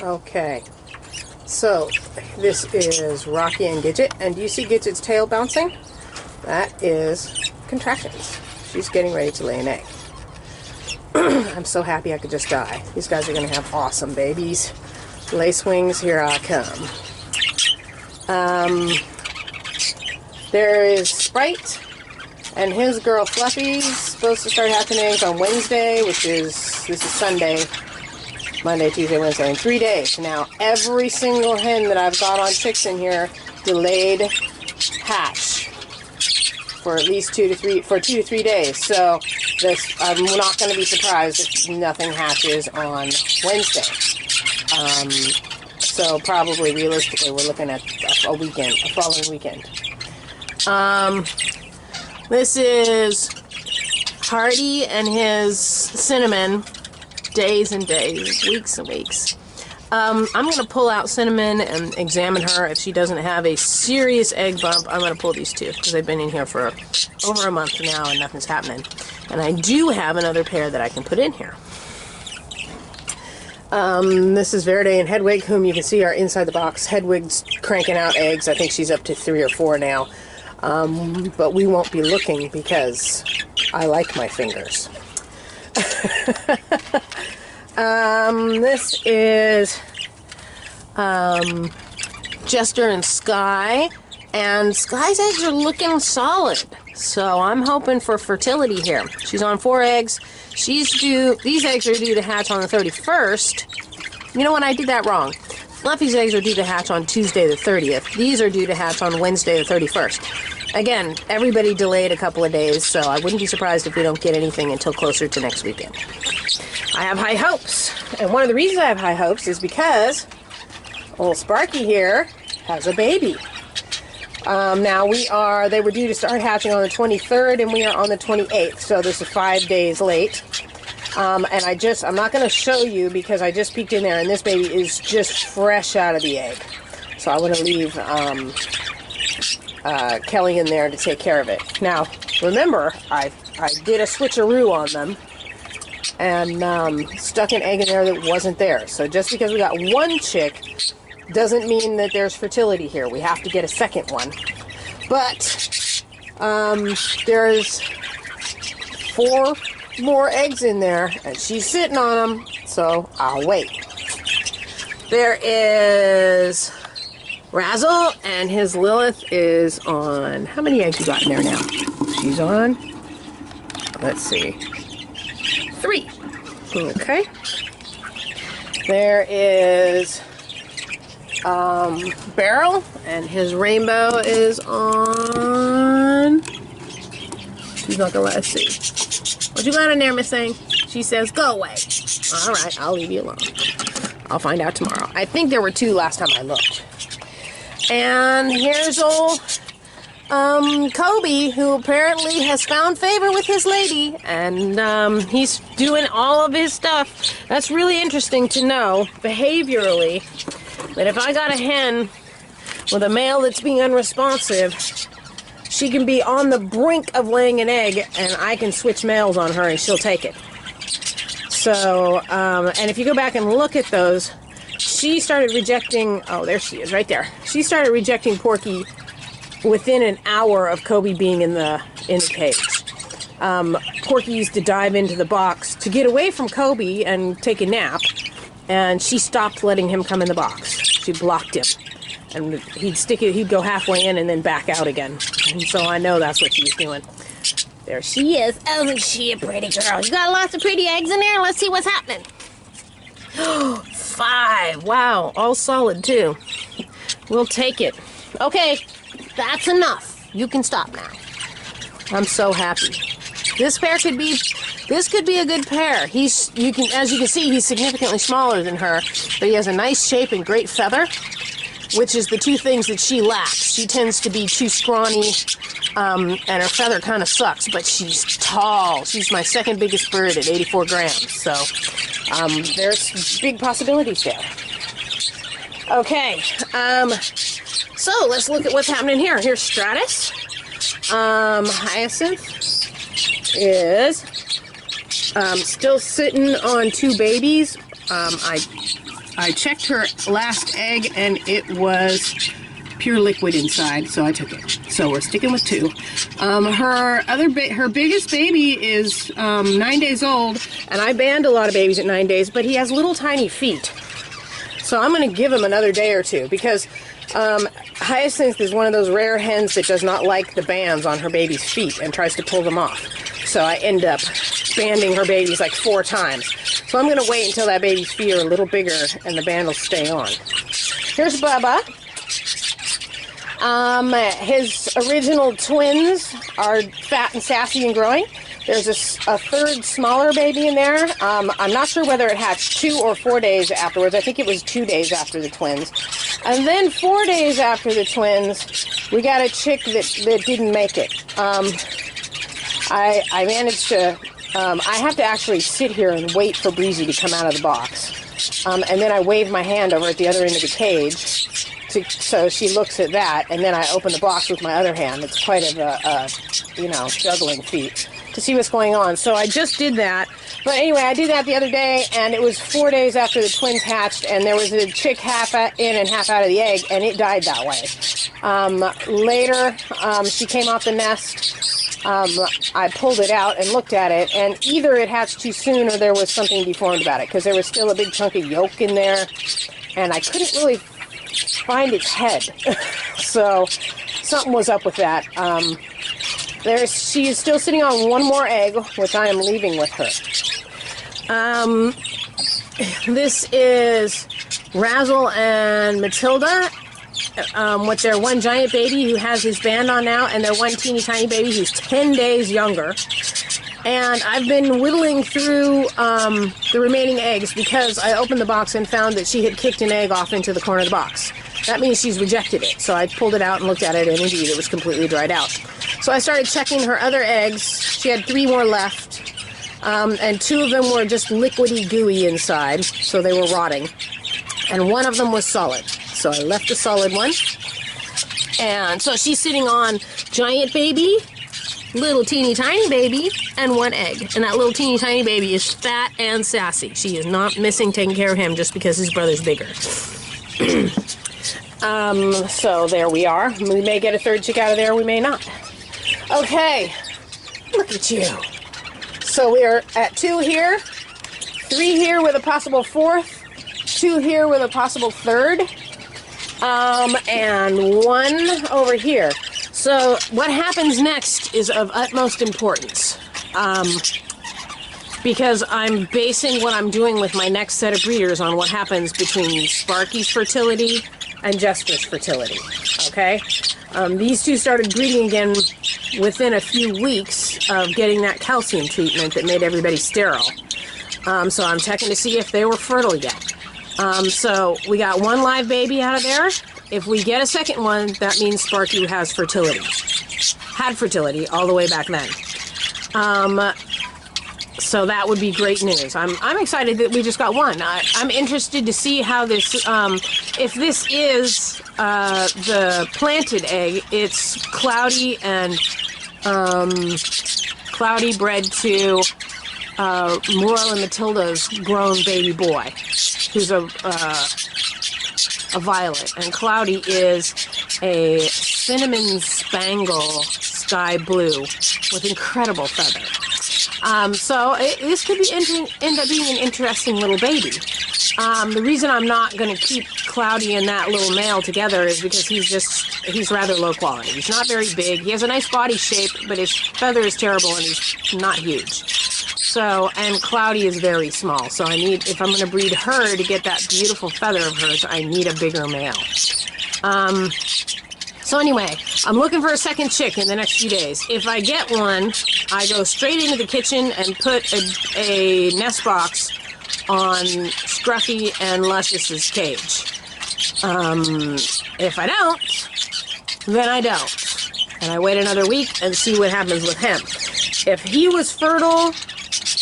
Okay, so this is Rocky and Gidget, and do you see Gidget's tail bouncing? That is contractions. She's getting ready to lay an egg. I'm so happy I could just die. These guys are going to have awesome babies. Lace wings, here I come. There is Sprite and his girl Fluffy's supposed to start hatching eggs on Wednesday, this is Sunday. Monday, Tuesday, Wednesday, in 3 days. Now, every single hen that I've got on chicks in here delayed hatch for at least 2 to 3 days. So I'm not going to be surprised if nothing hatches on Wednesday. So probably realistically, we're looking at a following weekend. This is Hardy and his Cinnamon. Days and days, weeks and weeks. I'm going to pull out Cinnamon and examine her. If she doesn't have a serious egg bump, I'm going to pull these two because they've been in here for over a month now and nothing's happening. And I do have another pair that I can put in here. This is Verde and Hedwig, whom you can see are inside the box. Hedwig's cranking out eggs. I think she's up to 3 or 4 now. But we won't be looking because I like my fingers. This is Jester and Sky, and Sky's eggs are looking solid, so I'm hoping for fertility here. She's on 4 eggs. These eggs are due to hatch on the 31st. You know what, I did that wrong. Fluffy's eggs are due to hatch on Tuesday the 30th. These are due to hatch on Wednesday the 31st. Again, everybody delayed a couple of days, so I wouldn't be surprised if we don't get anything until closer to next weekend. I have high hopes, and one of the reasons I have high hopes is because old Sparky here has a baby. Now they were due to start hatching on the 23rd, and we are on the 28th, so this is 5 days late. And I'm not going to show you because I just peeked in there, and this baby is just fresh out of the egg. So I want to leave Kelly in there to take care of it. Now, remember, I did a switcheroo on them and stuck an egg in there that wasn't there. So just because we got one chick doesn't mean that there's fertility here. We have to get a second one. But there's 4 more eggs in there, and she's sitting on them, so I'll wait. There is Razzle, and his Lilith is on... How many eggs you got in there now? She's on... Let's see. 3. Okay. There is Beryl, and his Rainbow is on... She's not gonna let us see. What you got in there, Miss Thing? She says, go away. All right, I'll leave you alone. I'll find out tomorrow. I think there were 2 last time I looked. And here's old Kobe, who apparently has found favor with his lady, and he's doing all of his stuff. That's really interesting to know, behaviorally, that if I got a hen with a male that's being unresponsive, she can be on the brink of laying an egg, and I can switch males on her, and she'll take it. So, and if you go back and look at those, she started rejecting... Oh, there she is, right there. She started rejecting Porky within an hour of Kobe being in the cage. Porky used to dive into the box to get away from Kobe and take a nap, and she stopped letting him come in the box. She blocked him. And he'd go halfway in and then back out again. And so I know that's what she was doing. There she is. Oh, isn't she a pretty girl? You got lots of pretty eggs in there? Let's see what's happening. 5. Wow, all solid too. We'll take it. Okay, that's enough. You can stop now. I'm so happy. This could be a good pair. As you can see, he's significantly smaller than her, but he has a nice shape and great feather, which is the 2 things that she lacks. She tends to be too scrawny, and her feather kind of sucks, but she's tall. She's my second biggest bird at 84 grams, so there's big possibilities there. Okay, so let's look at what's happening here. Here's Stratus. Hyacinth is still sitting on 2 babies. I checked her last egg and it was pure liquid inside, so I took it. So we're sticking with 2. Her biggest baby is 9 days old, and I banned a lot of babies at 9 days, but he has little tiny feet. So I'm going to give him another day or 2 because Hyacinth is one of those rare hens that does not like the bands on her baby's feet and tries to pull them off. So I end up banding her babies like 4 times. So I'm going to wait until that baby's feet are a little bigger and the band will stay on. Here's Bubba. His original twins are fat and sassy and growing. There's a third smaller baby in there. I'm not sure whether it hatched 2 or 4 days afterwards. I think it was 2 days after the twins. And then 4 days after the twins, we got a chick that didn't make it. I managed to, I have to actually sit here and wait for Breezy to come out of the box. And then I wave my hand over at the other end of the cage. So she looks at that, and then I open the box with my other hand. It's quite a juggling feat to see what's going on. So I just did that. But anyway, I did that the other day, and it was 4 days after the twins hatched, and there was a chick half in and half out of the egg, and it died that way. Later, she came off the nest. I pulled it out and looked at it, and either it hatched too soon or there was something deformed about it, because there was still a big chunk of yolk in there, and I couldn't really find its head. So something was up with that. She is still sitting on 1 more egg, which I am leaving with her. This is Razzle and Matilda with their one giant baby who has his band on now, and their one teeny tiny baby who's 10 days younger. And I've been whittling through the remaining eggs because I opened the box and found that she had kicked an egg off into the corner of the box. That means she's rejected it. So I pulled it out and looked at it, and indeed it was completely dried out. So I started checking her other eggs. She had 3 more left, and 2 of them were just liquidy gooey inside, so they were rotting. And 1 of them was solid. So I left the solid one. And so she's sitting on giant baby, little teeny tiny baby, and 1 egg. And that little teeny tiny baby is fat and sassy. She is not missing taking care of him just because his brother's bigger. So there we are. We may get a 3rd chick out of there, we may not. Okay, look at you. So we are at 2 here, 3 here with a possible 4th, 2 here with a possible 3rd, and 1 over here. So what happens next is of utmost importance, because I'm basing what I'm doing with my next set of breeders on what happens between Sparky's fertility and Jesper's fertility, okay? These 2 started breeding again within a few weeks of getting that calcium treatment that made everybody sterile. So I'm checking to see if they were fertile yet. So we got 1 live baby out of there. If we get a 2nd one, that means Sparky has fertility. Had fertility all the way back then. So that would be great news. I'm excited that we just got 1. I'm interested to see how this, if this is the planted egg, it's Cloudy and Cloudy bred to Morel and Matilda's grown baby boy, who's a violet, and Cloudy is a cinnamon spangle sky blue with incredible feather. So this could be end up being an interesting little baby. The reason I'm not going to keep Cloudy and that little male together is because he's rather low quality. He's not very big. He has a nice body shape, but his feather is terrible and he's not huge. So, and Cloudy is very small. So if I'm going to breed her to get that beautiful feather of hers, I need a bigger male. So anyway, I'm looking for a 2nd chick in the next few days. If I get one, I go straight into the kitchen and put a nest box on Scruffy and Luscious's cage. If I don't, then I don't. And I wait another week and see what happens with him. If he was fertile,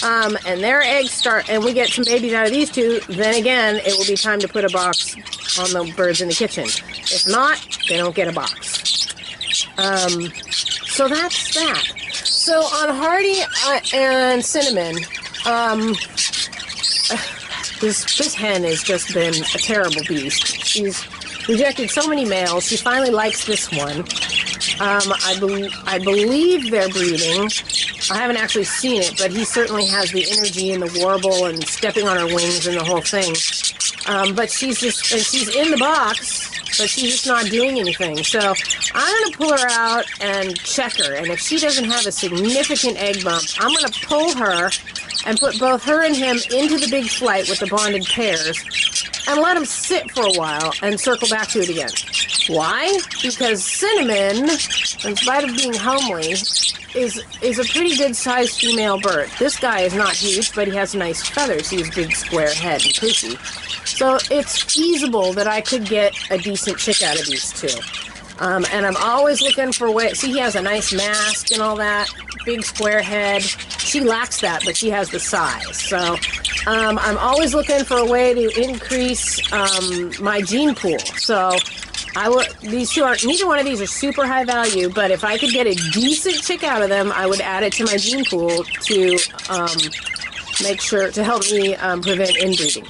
and their eggs start, and we get some babies out of these 2, then again, it will be time to put a box on the birds in the kitchen. If not, they don't get a box. So that's that. So on Hardy and Cinnamon, This hen has just been a terrible beast. She's rejected so many males. She finally likes this one. I believe they're breeding. I haven't actually seen it, but he certainly has the energy and the warble and stepping on her wings and the whole thing. But she's in the box, but she's just not doing anything. So I'm going to pull her out and check her. And if she doesn't have a significant egg bump, I'm going to pull her and put both her and him into the big flight with the bonded pairs and let them sit for a while and circle back to it again. Why? Because Cinnamon, in spite of being homely, is a pretty good sized female bird. This guy is not huge, but he has nice feathers. He has a big square head and poofy. So it's feasible that I could get a decent chick out of these two. And I'm always looking for ways. See, he has a nice mask and all that, big square head. She lacks that, but she has the size. So I'm always looking for a way to increase my gene pool. So these two aren't, neither one of these are super high value, but if I could get a decent chick out of them, I would add it to my gene pool to make sure, to help me prevent inbreeding.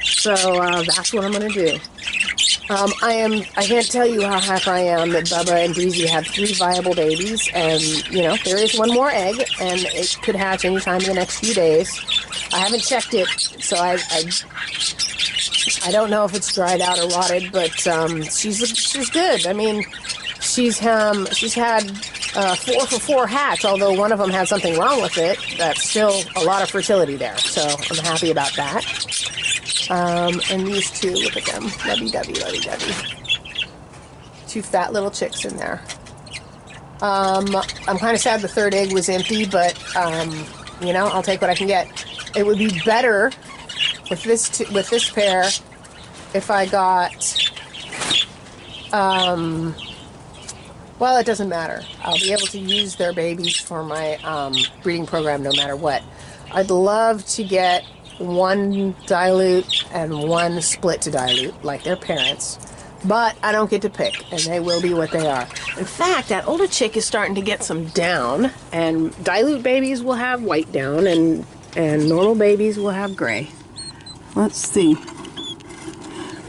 So that's what I'm going to do. I can't tell you how happy I am that Bubba and Breezy have 3 viable babies, and, you know, there is one more egg, and it could hatch anytime in the next few days. I haven't checked it, so I don't know if it's dried out or rotted, but she's good. I mean, she's had 4 for 4 hatch, although one of them had something wrong with it. That's still a lot of fertility there, so I'm happy about that. And these two, look at them, lovey-dovey. 2 fat little chicks in there. I'm kind of sad the 3rd egg was empty, but you know, I'll take what I can get. It would be better with this pair if I got, well, it doesn't matter. I'll be able to use their babies for my breeding program no matter what. I'd love to get 1 dilute and 1 split to dilute, like their parents, but I don't get to pick, and they will be what they are. In fact, that older chick is starting to get some down, and dilute babies will have white down, and normal babies will have gray. Let's see.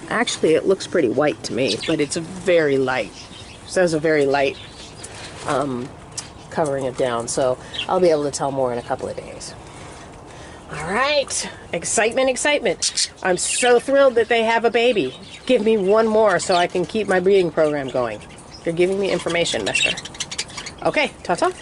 Actually, it looks pretty white to me, but it's a very light. It says a very light covering it down, so I'll be able to tell more in a couple of days. All right, excitement. I'm so thrilled that they have a baby. Give me 1 more so I can keep my breeding program going. You're giving me information, mister. Okay, ta-ta.